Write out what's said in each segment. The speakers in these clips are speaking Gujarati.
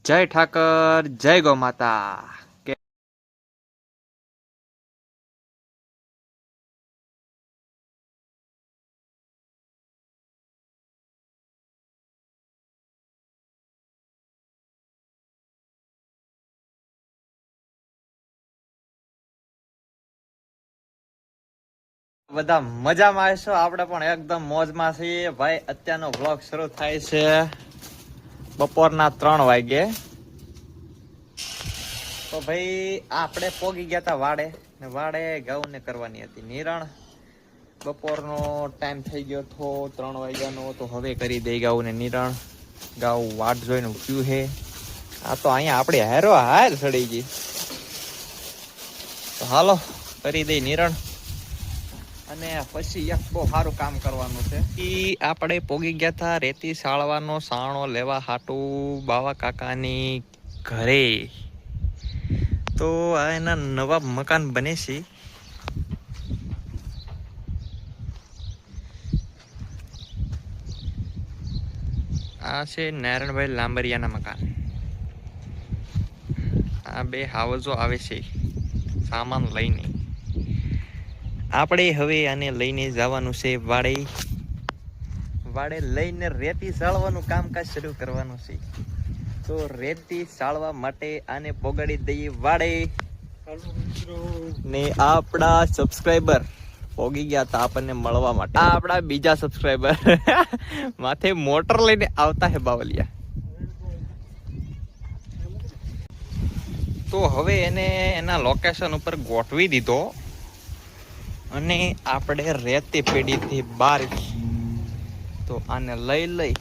જય ઠાકર, જય ગૌ માતા. બધા મજામાં હશો, આપણે પણ એકદમ મોજમાં છીએ ભાઈ. અત્યારનો વ્લોગ શરૂ થાય છે બપોરના 3 વાગે. તો ભાઈ આપણે પોગી ગયા હતા વાડે ને વાડે ઘઉં ને કરવાની હતી નિરણ. બપોરનો ટાઈમ થઈ ગયો તો 3 વાગ્યાનો, તો હવે કરી દઈ ઘઉં ને નિરણ. ઘઉં વાટ જોઈને ઉઠ્યું છે. આ તો અહીંયા આપણે હારો હાર સડી ગઈ. તો હાલો કરી દઈ નિરણ અને પછી એક બહુ સારું કામ કરવાનું છે. આપણે પોગી ગયા હતા રેતી સાળવાનો સાણો લેવા હાટું બાવા કાકાની ઘરે. તો આ એના નવા મકાન બને છે. આ છે નારાયણભાઈ લાંબરિયાના મકાન. આ બે હાવજો આવે છે સામાન લઈને. આપણે હવે આને લઈને જવાનું છે વાડે. વાડે લઈને રેતી સાળવાનું કામકાજ શરૂ કરવાનું છે. તો રેતી સાળવા માટે આને પોગાડી દઈએ વાડે. ને આપણા સબસ્ક્રાઈબર પોગી ગયા હતા આપણને મળવા માટે. આ આપણા બીજા સબસ્ક્રાઈબર માથે મોટર લઈને આવતા હે બાવલિયા. તો હવે એને એના લોકેશન ઉપર ગોઠવી દીધો અને આપણે રેતી પેઢીથી બહાર. તો આને લઈ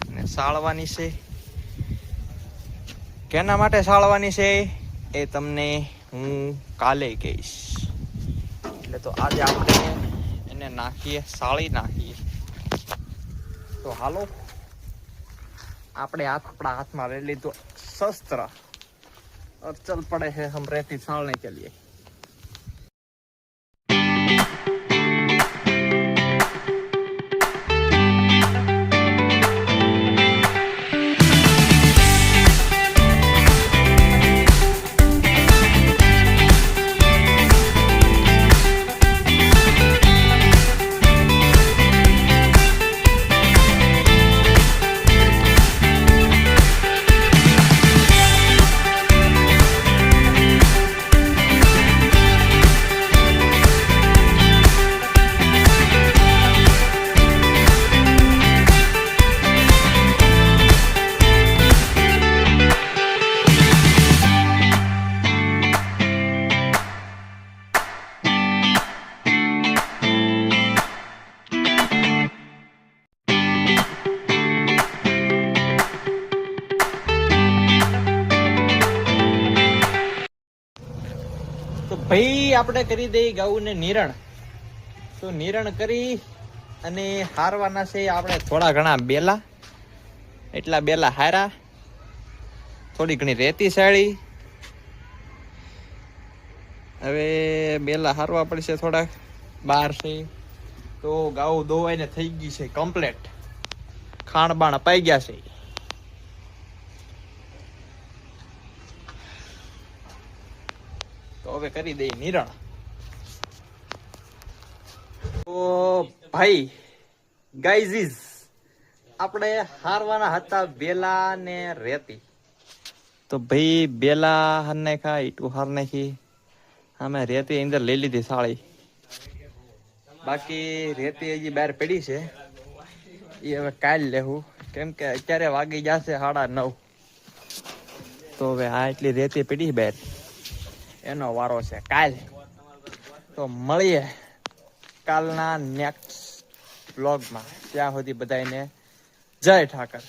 અને સાળવાની છે. કેના માટે સાળવાની છે એ તમને હું કાલે કહીશ. એટલે તો આજે આપણે એને નાખીએ, સાળી નાખીએ. તો હાલો આપણે આપણા હાથમાં લઈ લીધો શસ્ત્ર. और चल पड़े हैं हम रेती साड़ने के लिए. ભાઈ આપણે કરી દઈ ઘઉં ને નિરણ. તો નિરણ કરી અને હારવાના છે આપણે થોડા ઘણા બેલા. એટલા બેલા હારા, થોડી ઘણી રેતી સાળી. હવે બેલા હારવા પડશે થોડાક બહાર છે. તો ઘઉં દોવાઈને થઈ ગઈ છે કમ્પ્લેટ. ખાણ બાણ અપાઈ ગયા છે. તો હવે કરી દઈ નિરણ. તો ભાઈ ગાઈઝીસ આપણે હારવાના હતા બેલા ને રેતી. તો ભાઈ બેલા હાર નાખા, ઈટું હાર નાખી. અમે રેતી અંદર લઈ લીધી સાળી. બાકી રેતી હજી બહાર પડી છે, એ હવે કાલ લેવું. કેમ કે અત્યારે વાગી જશે 9:30. તો હવે આ એટલી રેતી પડી બહાર, એનો વારો છે કાલ. તો મળીએ કાલના નેક્સ્ટ વ્લોગમાં. ત્યાં સુધી બધાને જય ઠાકર.